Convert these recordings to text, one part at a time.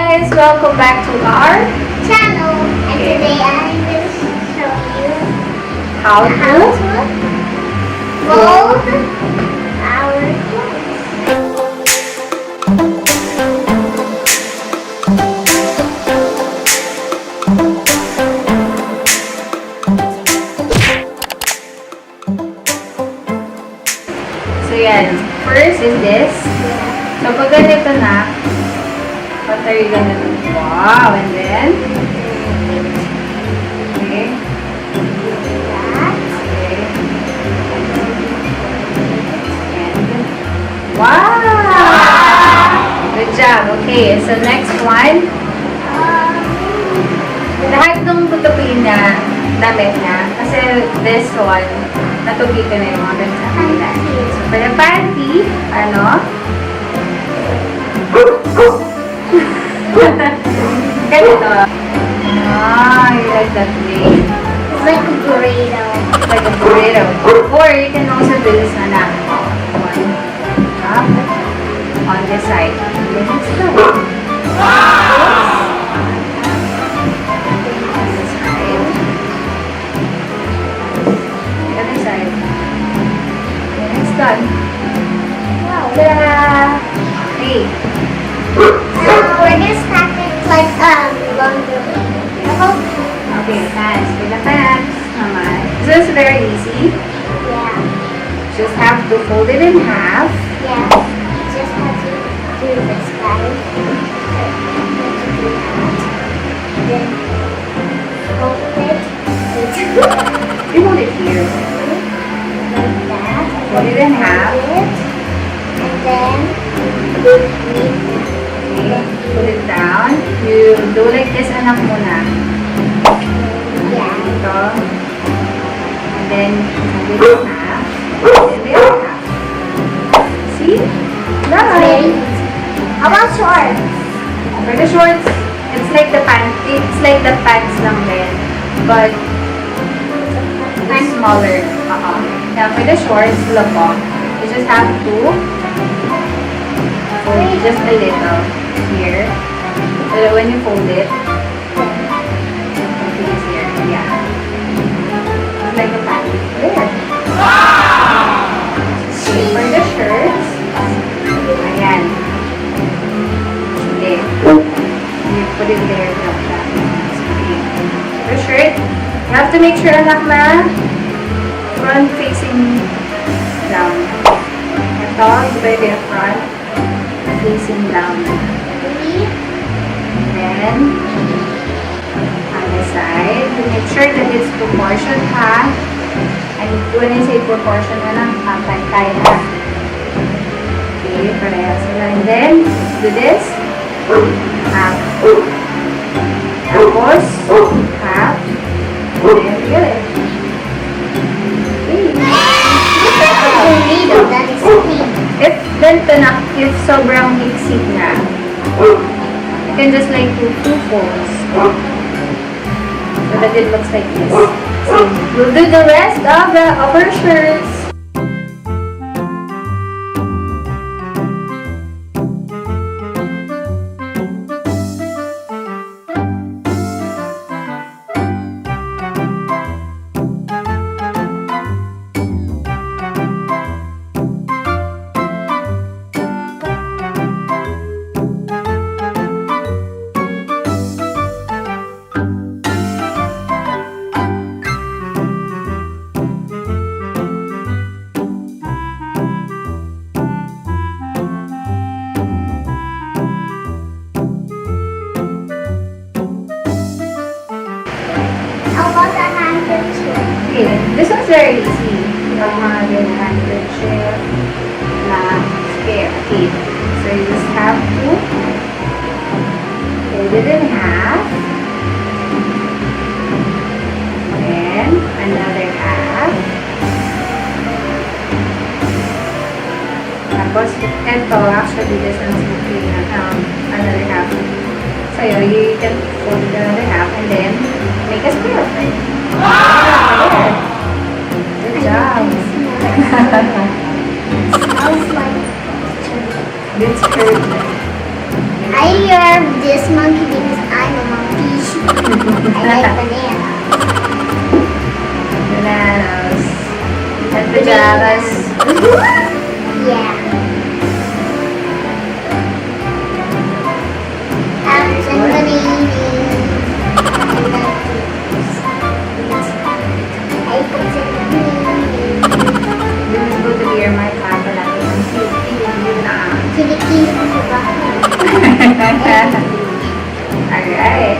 guys! Welcome back to our channel. And today I will show you how to fold our clothes. So yan, first is this. So pag ganito na, what are you gonna do? Wow! And then, okay. Okay. And, wow! Good job. Okay, so next one. Lahat ng tutupiin na damit na. Kasi this one, natupi ko na yung mga ganun sa kanila. So for the panty, ano? Ganito. Ah, you like that way. It's like a burrito. Like a burrito. Or you can also do this na one up on this side. Then it's done. The other side. Then it's done. Wow. Ta-da! Okay. So we're gonna stack it like longer. Okay, pants. With the pants naman. This is very easy. Yeah. Just have to fold it in half. Yeah. Just have to do this, guys. Then fold it. You hold it here. Like that. Fold it in half. And then Okay. Put it down. You do like this, anak muna. yeah. Ito. And then, fold it in half. And then the other half. See? That's very Done. easy. How about shorts? For the shorts, it's like the pants. It's like the pants lang din. But, it's smaller. Now, for the shorts, look po. You just have to fold just a little here. So that when you fold it, it's easier. Yeah. It's like a panty. There. Okay, for the shirts, ayan. Okay. You put it there. Okay. For shirt, you have to make sure anak na front facing down. Ito, pwede yung front facing down. Then, on the side, to make sure that it's proportion ha. And when I say proportion na lang, pantay ha. Okay, parehas sila. And then, do this. Half. Tapos, half. And then, the other. Okay. Burrito, that is pink. If ganito na, if sobrang hitsig na, you can just like do two folds. So that it looks like this. So, we'll do the rest of the upper shirts. How about the handkerchief? Okay, this one's very easy. Pag mga ganyan handkerchief na spare. Okay, so you just have to fold it in half. Then, another half. Tapos, ito, actually, this one's okay. Another half. So, you can fold it another half and then make a square of it. Wow! Good job. Smells like It's perfect. I hear serve this monkey because I'm a monkey. I like banana. Bananas. And pajamas. Yeah. Apples and bananas. Apples and bananas. This is going to be your mic papa natin. Ang cute na. Kilikili ko sa bahay. Alright.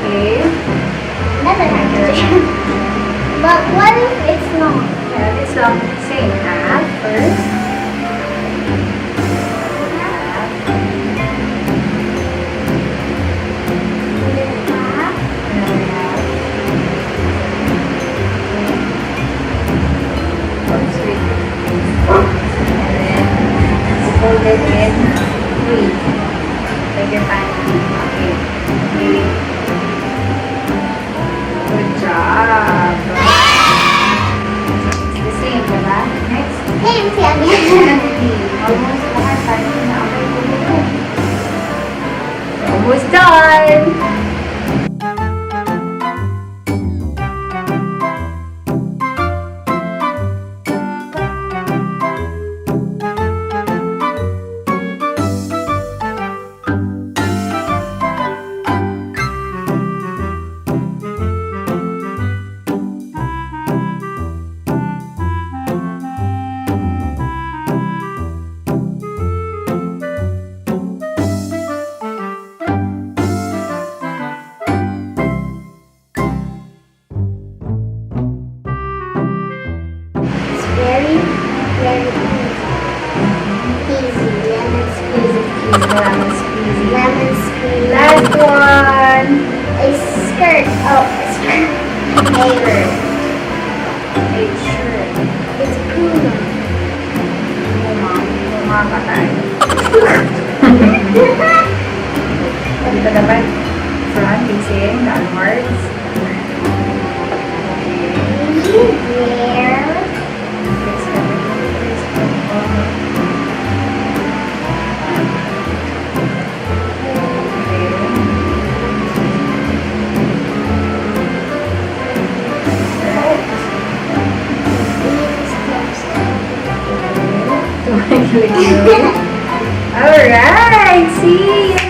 Okay. Another hand. But what if it's not? Yeah, it's same half first. Half. Another half. Oops, wait. And then fold it in three. Like your pancake. Okay. Okay. Good job. It's the same, diba? Next. Hey, Sammy. Almost lahat. Parang na okay po dito. Almost done! It's very, very easy. Lemon squeezy. Lemon squeezy. Lemon squeezy. Last one! A skirt. Oh, a skirt. A shirt. A shirt. It's Puma. Puma ka tayo. Dito dapat front facing downwards. There. Fix everything. Fix everything. Alright, see you!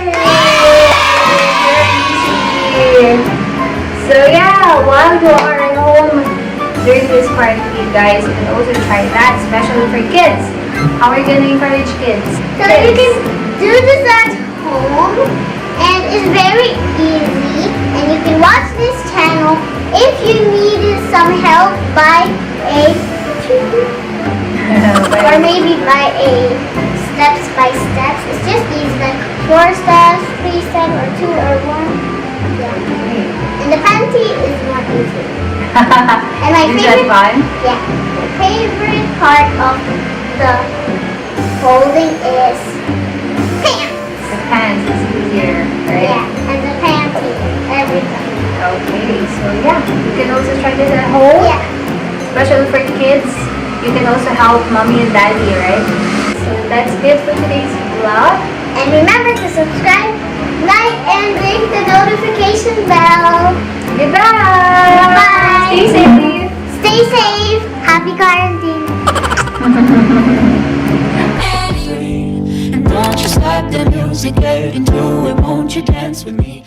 So yeah, while you are at home during this quarantine, guys, you can also try that, especially for kids. How are you gonna encourage kids? So you can do this at home, and it's very easy. And you can watch this channel if you needed some help by a tutor, or maybe by a steps by steps. It's just easy, like 4 steps, 3 steps, or 2 or 1. Yeah. And the panty is not easy. And my Is that favorite, fun? yeah, my favorite part of the folding is pants. The pants is easier, right? Yeah, and the panty, everything. Okay, so yeah, you can also try this at home. Yeah. Especially for kids. You can also help mommy and daddy, right? So that's it for today's vlog. And remember to subscribe, like, and ring the notification bell. Goodbye! Bye! Stay safe! Stay safe. Happy quarantine. And won't you stop the music, get into it, won't you dance with me?